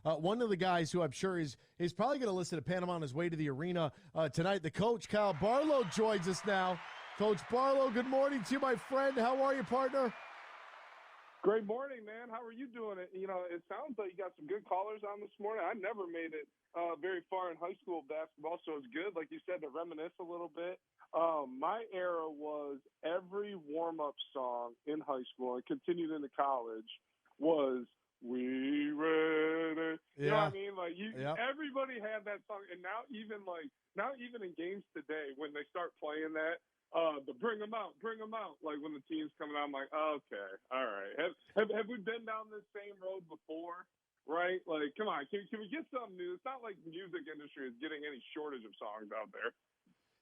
one of the guys who I'm sure is probably going to listen to Panama on his way to the arena tonight. The coach, Kyle Barlow, joins us now. Coach Barlow, good morning to you, my friend. How are you, partner? Great morning, man. How are you doing? It sounds like you got some good callers on this morning. I never made it very far in high school basketball, so it's good, like you said, to reminisce a little bit. My era was every warm-up song in high school and continued into college was "We Ready." You know what I mean? Like everybody had that song, and now even in games today, when they start playing that, the bring them out. Like when the team's coming out, I'm like, okay, all right. Have we been down this same road before? Right? Like, come on, can we get something new? It's not like the music industry is getting any shortage of songs out there.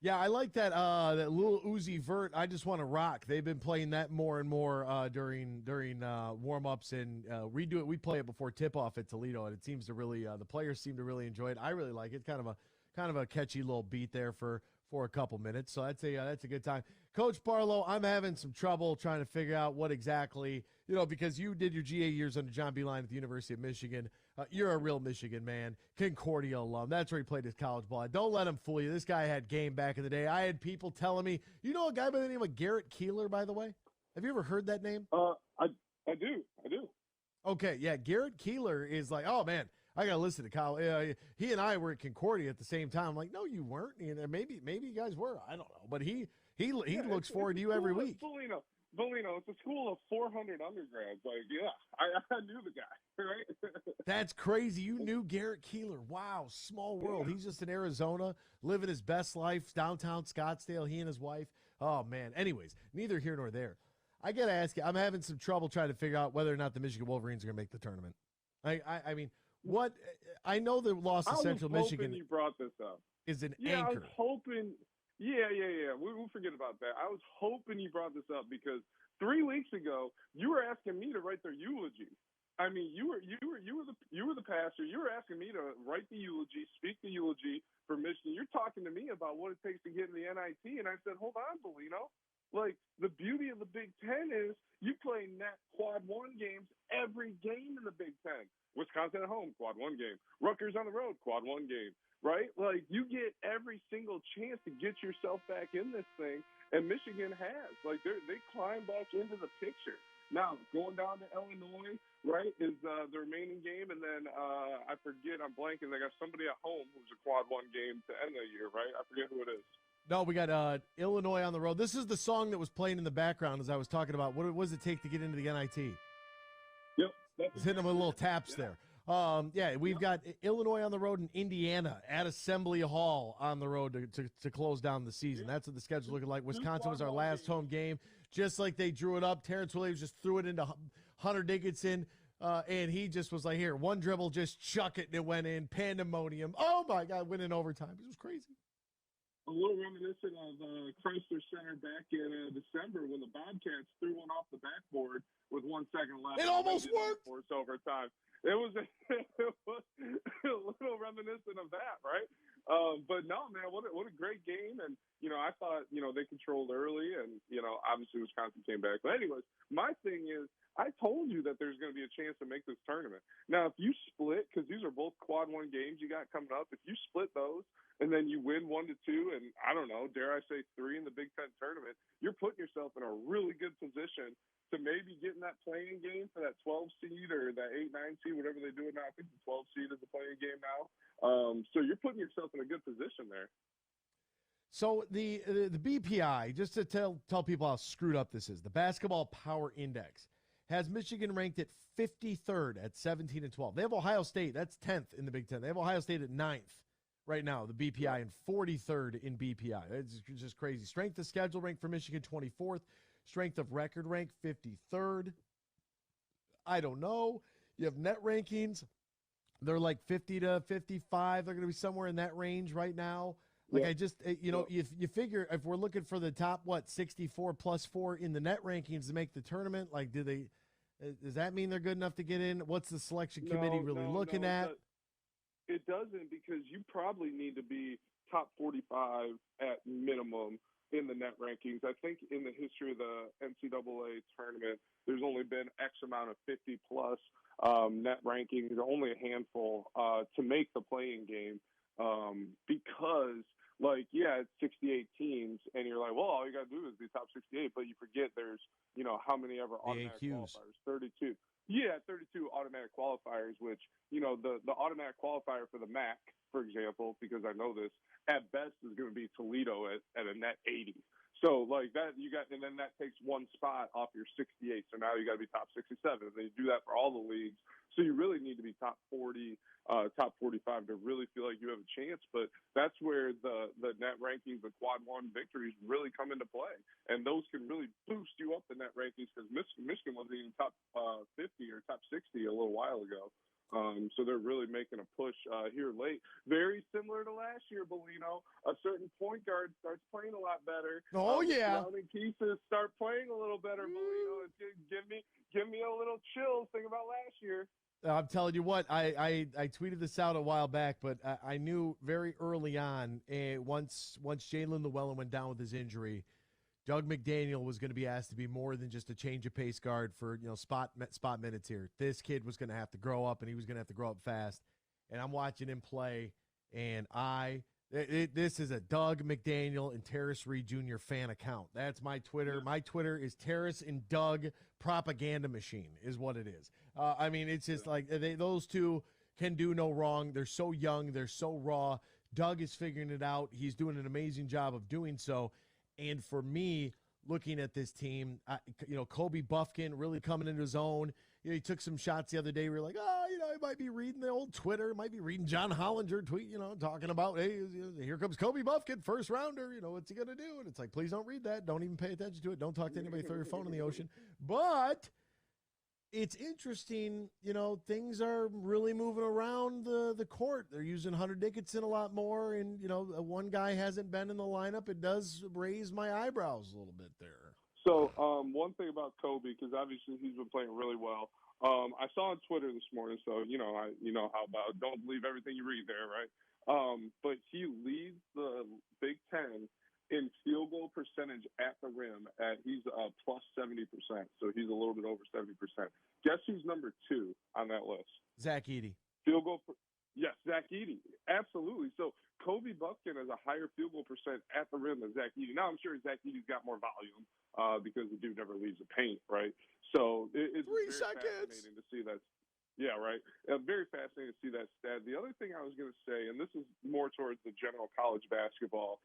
Yeah, I like that that Lil Uzi Vert, I Just Want to Rock. They've been playing that more and more during warm-ups, and we play it before tip-off at Toledo, and it seems to really the players seem to really enjoy it. I really like it. Kind of a catchy little beat there for a couple minutes, so that's a good time. Coach Barlow, I'm having some trouble trying to figure out what exactly, because you did your GA years under John Beilein at the University of Michigan. You're a real Michigan man, Concordia alum. That's where he played his college ball. Don't let him fool you. This guy had game back in the day. I had people telling me, a guy by the name of Garrett Keeler, by the way? Have you ever heard that name? I do. Okay, yeah, Garrett Keeler is like, oh, man, I got to listen to Kyle. He and I were at Concordia at the same time. I'm like, no, you weren't. Maybe you guys were. I don't know. But he looks forward to you every week. Bellino, it's a school of 400 undergrads. Like, yeah, I knew the guy, right? That's crazy. You knew Garrett Keeler. Wow, small world. He's just in Arizona, living his best life, downtown Scottsdale, he and his wife. Oh, man. Anyways, neither here nor there. I got to ask you, I'm having some trouble trying to figure out whether or not the Michigan Wolverines are going to make the tournament. I mean, what I know the loss to Central Michigan. You brought this up. Is an anchor. I was hoping. Yeah. We'll forget about that. I was hoping you brought this up because 3 weeks ago you were asking me to write their eulogy. I mean, you were the pastor. You were asking me to write the eulogy, speak the eulogy for Michigan. You're talking to me about what it takes to get in the NIT, and I said, hold on, Bellino. Like, the beauty of the Big Ten is you play net quad one games every game in the Big Ten. Wisconsin at home, quad one game. Rutgers on the road, quad one game, right? Like, you get every single chance to get yourself back in this thing, and Michigan has. Like, they climb back into the picture. Now, going down to Illinois, right, is the remaining game, and then I forget, I'm blanking. They got somebody at home who's a quad one game to end the year, right? I forget who it is. No, we got Illinois on the road. This is the song that was playing in the background as I was talking about. What does it take to get into the NIT? Yep. It's hitting them with little taps there. We've got Illinois on the road and Indiana at Assembly Hall on the road to close down the season. That's what the schedule's looking like. Wisconsin was our last home game. Just like they drew it up, Terrence Williams just threw it into Hunter Dickinson, and he just was like, here, one dribble, just chuck it, and it went in. Pandemonium. Oh, my God, went in overtime. It was crazy. A little reminiscent of Chrysler Center back in December when the Bobcats threw one off the backboard with 1 second left. It almost worked. Forced overtime. It was a little reminiscent of that, right? But no, man, what a great game. And, I thought, they controlled early and, obviously Wisconsin came back. But anyways, my thing is, I told you that there's going to be a chance to make this tournament. Now, if you split, because these are both quad one games you got coming up, if you split those and then you win 1-2 and, I don't know, dare I say 3 in the Big Ten tournament, you're putting yourself in a really good position to maybe get in that playing game for that 12 seed or that 8-9 seed, whatever they do it now. I think the 12 seed is the playing game now. So you're putting yourself in a good position there. So the BPI, just to tell people how screwed up this is, the Basketball Power Index has Michigan ranked at 53rd at 17-12. They have Ohio State. That's 10th in the Big Ten. They have Ohio State at 9th right now, the BPI, and 43rd in BPI. It's just crazy. Strength of schedule rank for Michigan, 24th. Strength of record rank, 53rd. I don't know. You have net rankings. They're like 50 to 55. They're going to be somewhere in that range right now. Like, yeah. I just, you figure if we're looking for the top, 64 plus 4 in the net rankings to make the tournament, like, does that mean they're good enough to get in? What's the selection committee looking at? It doesn't, because you probably need to be top 45 at minimum in the net rankings. I think in the history of the NCAA tournament, there's only been X amount of 50 plus. net rankings, only a handful to make the playing game because, like, yeah, it's 68 teams, and you're like, well, all you got to do is be top 68, but you forget there's, how many ever automatic qualifiers? 32. Yeah, 32 automatic qualifiers, which, the automatic qualifier for the MAC, for example, because I know this, at best is going to be Toledo at a net 80. So, like, that, and then that takes one spot off your 68. So now you got to be top 67. And they do that for all the leagues. So you really need to be top 40, top 45 to really feel like you have a chance. But that's where the net rankings, the quad one victories really come into play. And those can really boost you up the net rankings because Michigan wasn't even top 50 or top 60 a little while ago. So they're really making a push here late. Very similar to last year, Bellino. A certain point guard starts playing a lot better. Oh, yeah. Surrounding pieces start playing a little better, Bellino. Give me a little chills. Think about last year. I'm telling you what, I tweeted this out a while back, but I knew very early on, once Jalen Llewellyn went down with his injury, Doug McDaniel was going to be asked to be more than just a change of pace guard for spot minutes here. This kid was going to have to grow up, and he was going to have to grow up fast. And I'm watching him play, and this is a Doug McDaniel and Terrace Reed Jr. fan account. That's my Twitter. My Twitter is Terrace and Doug propaganda machine is what it is. I mean, it's just like those two can do no wrong. They're so young. They're so raw. Doug is figuring it out. He's doing an amazing job of doing so. And for me, looking at this team, Kobe Buffkin really coming into his own. He took some shots the other day. We were like, he might be reading the old Twitter, might be reading John Hollinger tweet, talking about, hey, here comes Kobe Buffkin, first rounder. What's he going to do? And it's like, please don't read that. Don't even pay attention to it. Don't talk to anybody. Throw your phone in the ocean. But it's interesting, things are really moving around the court. They're using Hunter Dickinson a lot more, and, one guy hasn't been in the lineup. It does raise my eyebrows a little bit there. So one thing about Kobe, because obviously he's been playing really well. I saw on Twitter this morning, so, how about don't believe everything you read there, right? But he leads the Big Ten in field goal percentage at the rim he's plus 70%. So he's a little bit over 70%. Guess who's number 2 on that list? Zach Edey. Field goal. Yes, Zach Edey. Absolutely. So Kobe Buffkin has a higher field goal percent at the rim than Zach Edey. Now, I'm sure Zach Edey's got more volume because the dude never leaves the paint, right? So it's 3 very seconds. Fascinating to see that. Yeah, right. Very fascinating to see that stat. The other thing I was going to say, and this is more towards the general college basketball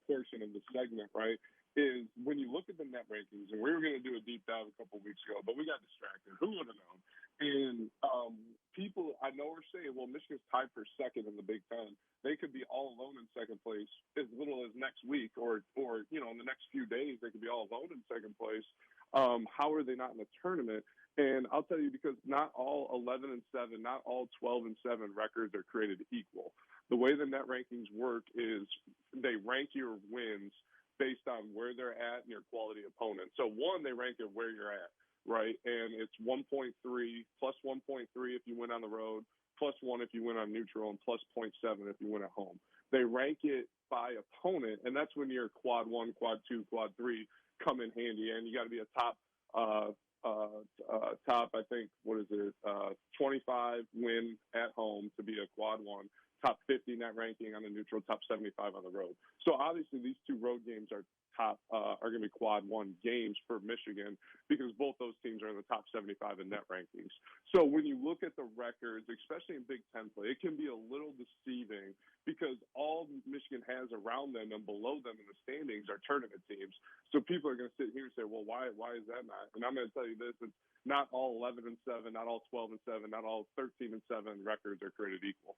portion of the segment, right, is when you look at the net rankings, and we were going to do a deep dive a couple of weeks ago, but we got distracted. Who would have known? And people I know are saying, well, Michigan's tied for second in the Big Ten. They could be all alone in second place as little as next week or in the next few days, they could be all alone in second place. How are they not in the tournament? And I'll tell you, because not all 11-7, not all 12-7 records are created equal. The way the net rankings work is they rank your wins based on where they're at and your quality opponent. So one, they rank it where you're at, right? And it's 1.3 plus 1.3 if you win on the road, plus 1 if you win on neutral, and plus 0.7 if you win at home. They rank it by opponent, and that's when your quad 1, quad 2, quad 3 come in handy. And you got to be a top, I think, 25 win at home to be a quad 1, top 50 net ranking on the neutral, top 75 on the road. So obviously these 2 road games are going to be quad 1 games for Michigan because both those teams are in the top 75 in net rankings. So when you look at the records, especially in Big Ten play, it can be a little deceiving because all Michigan has around them and below them in the standings are tournament teams. So people are going to sit here and say, well, why is that not? And I'm going to tell you this, it's not all 11-7, not all 12-7, not all 13-7 records are created equal.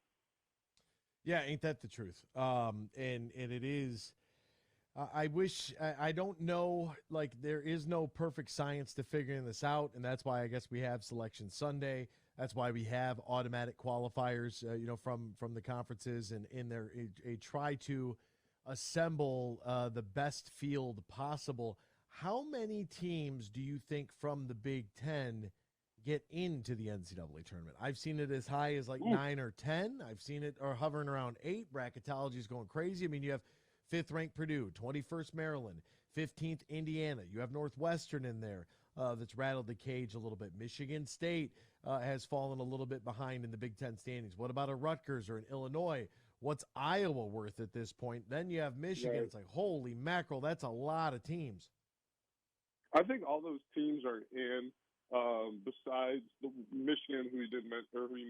Yeah, ain't that the truth? And it is. I wish I don't know. Like there is no perfect science to figuring this out, and that's why I guess we have Selection Sunday. That's why we have automatic qualifiers, from the conferences, and in there a try to assemble the best field possible. How many teams do you think from the Big Ten get into the NCAA tournament? I've seen it as high as 9 or 10. I've seen it or hovering around 8. Bracketology is going crazy. I mean, you have 5th ranked Purdue, 21st Maryland, 15th Indiana. You have Northwestern in there that's rattled the cage a little bit. Michigan State, has fallen a little bit behind in the Big Ten standings. What about a Rutgers or an Illinois? What's Iowa worth at this point? Then you have Michigan. Right. It's like, holy mackerel, that's a lot of teams. I think all those teams are in. Besides the Michigan, who you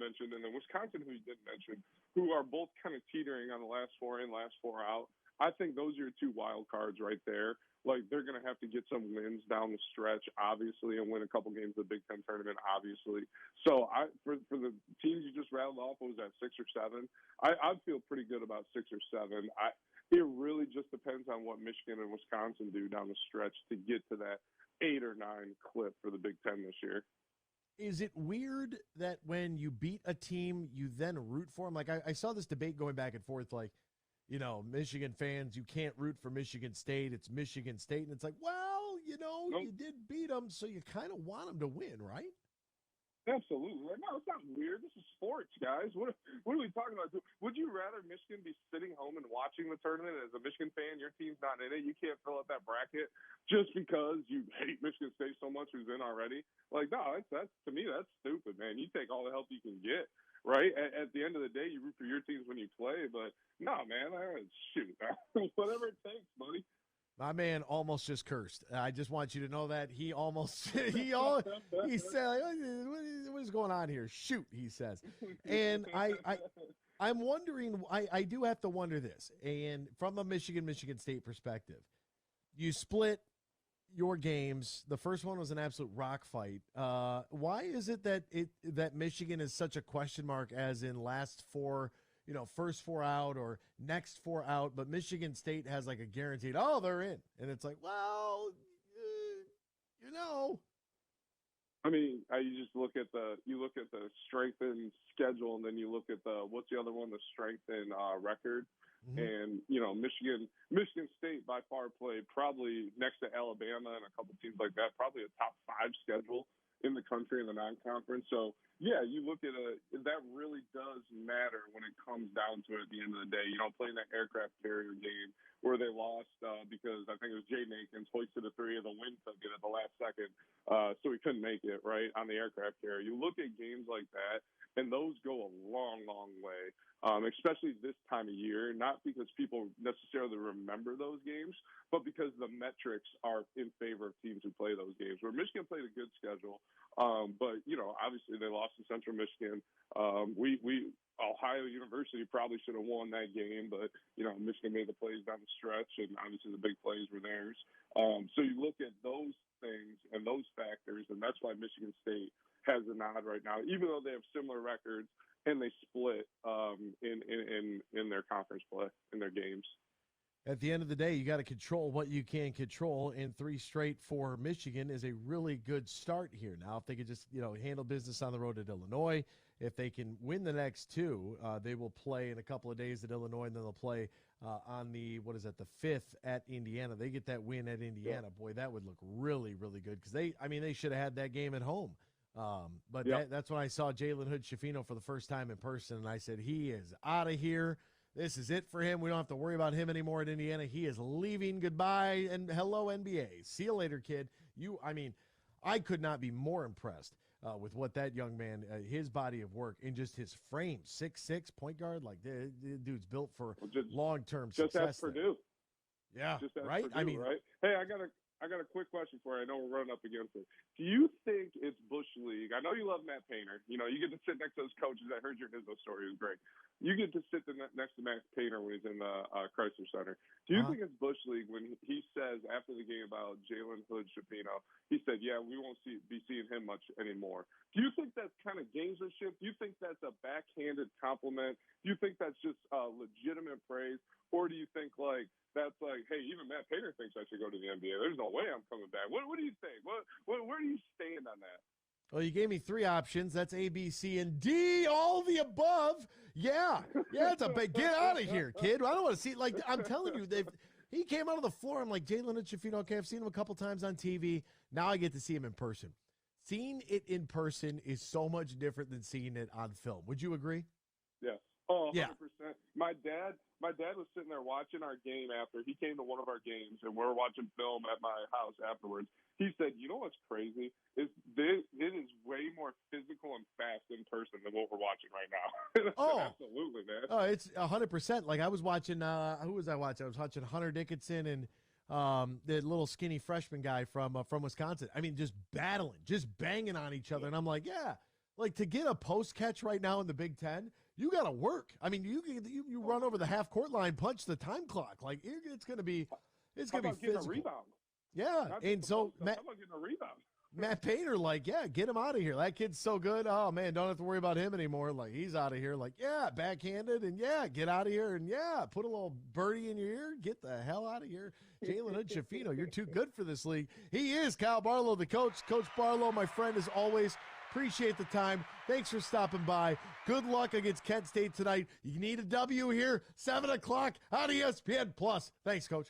mentioned, and then Wisconsin, who you didn't mention, who are both kind of teetering on the last four in, last four out. I think those are your two wild cards right there. Like, they're going to have to get some wins down the stretch, obviously, and win a couple games of the Big Ten tournament, obviously. So for the teams you just rattled off, what was that, 6 or 7? I'd feel pretty good about 6 or 7. It really just depends on what Michigan and Wisconsin do down the stretch to get to that 8 or 9 clip for the Big Ten this year. Is it weird that when you beat a team, you then root for them? Like, I saw this debate going back and forth, like, you know, Michigan fans, you can't root for Michigan State. It's Michigan State. And it's like, well, you know, Nope. you did beat them, so you kind of want them to win, right? Absolutely. No, it's not weird. This is sports, guys. What are we talking about? Would you rather Michigan be sitting home and watching the tournament as a Michigan fan? Your team's not in it. You can't fill out that bracket just because you hate Michigan State so much who's in already. Like, no, that's to me, that's stupid, man. You take all the help you can get, right? At the end of the day, you root for your teams when you play, but no, man, shoot. Whatever it takes, buddy. My man almost just cursed. I just want you to know that he almost he said, like, what is going on here? Shoot, he says. And I'm wondering, I do have to wonder this. And from a Michigan State perspective, you split your games. The first one was an absolute rock fight. Why is it that Michigan is such a question mark, as in last four, you know, first 4 out or next 4 out, but Michigan State has like a guaranteed, oh, they're in. And it's like, well, you know. I mean, you just look at the strengthened schedule, and then you look at what's the other one, the strengthened record. Mm-hmm. And, you know, Michigan State by far played probably next to Alabama and a couple teams like that, probably a top 5 schedule in the country in the non-conference. So, yeah, you look at that really does matter when it comes down to it at the end of the day. You know, playing that aircraft carrier game where they lost because I think it was Jay Nakins hoisted a 3 of the wind took it at the last second, so he couldn't make it, right, on the aircraft carrier. You look at games like that, and those go a long, long way, especially this time of year, not because people necessarily remember those games, but because the metrics are in favor of teams who play those games. Where Michigan played a good schedule, but, you know, obviously they lost to Central Michigan. Ohio University probably should have won that game, but, you know, Michigan made the plays down the stretch, and obviously the big plays were theirs. So you look at those things and those factors, and that's why Michigan State has a nod right now, even though they have similar records and they split in their conference play, in their games. At the end of the day, you got to control what you can control, and 3 straight for Michigan is a really good start here. Now, if they could just, you know, handle business on the road at Illinois, if they can win the next 2, they will play in a couple of days at Illinois, and then they'll play on the 5th at Indiana. They get that win at Indiana. Yeah. Boy, that would look really, really good, because they should have had that game at home. But that's when I saw Jalen Hood-Schifino for the first time in person, and I said, he is out of here. This is it for him. We don't have to worry about him anymore at Indiana. He is leaving. Goodbye, and hello, NBA. See you later, kid. I could not be more impressed with what that young man, his body of work, and just his frame. 6'6", point guard. Like, the dude's built for long-term success. Just ask Purdue. Yeah, just ask right? Purdue, right? Hey, I got a quick question for you. I know we're running up against it. Do you think it's Bush League? I know you love Matt Painter. You know, you get to sit next to those coaches. I heard your Izzo story. It was great. You get to sit next to Matt Painter when he's in the Chrysler Center. Do you think it's Bush League when he says after the game about Jalen Hood-Schifino, he said, yeah, we won't be seeing him much anymore. Do you think that's kind of gamesmanship? Do you think that's a backhanded compliment? Do you think that's just legitimate praise? Or do you think, like, that's like, hey, even Matt Painter thinks I should go to the NBA. There's no way I'm coming back. What do you think? Where do you stand on that? Well, you gave me 3 options. That's A, B, C, and D. All the above. Yeah, it's a big get out of here, kid. I don't want to see. Like, I'm telling you, he came out of the floor. I'm like, Jalen Hood-Schifino. Okay, I've seen him a couple times on TV. Now I get to see him in person. Seeing it in person is so much different than seeing it on film. Would you agree? Yes. Oh, 100%. Yeah. My dad was sitting there watching our game after. He came to one of our games, and we were watching film at my house afterwards. He said, you know what's crazy? It is way more physical and fast in person than what we're watching right now. Oh, absolutely, man. Oh, it's 100%. Like I was watching, who was I watching? I was watching Hunter Dickinson and the little skinny freshman guy from Wisconsin. I mean, just battling, just banging on each other. And I'm like, yeah, like to get a post catch right now in the Big Ten, you got to work. I mean, you run over the half court line, punch the time clock. Like it's going to be physical. Getting a rebound? Yeah, and so how about getting a rebound? Matt Painter, like, yeah, get him out of here. That kid's so good. Oh, man, don't have to worry about him anymore. Like, he's out of here. Like, yeah, backhanded, and yeah, get out of here. And yeah, put a little birdie in your ear. Get the hell out of here. Jalen Hood-Schifino, you're too good for this league. He is Kyle Barlow, the coach. Coach Barlow, my friend, as always, appreciate the time. Thanks for stopping by. Good luck against Kent State tonight. You need a W here, 7 o'clock on ESPN+. Thanks, Coach.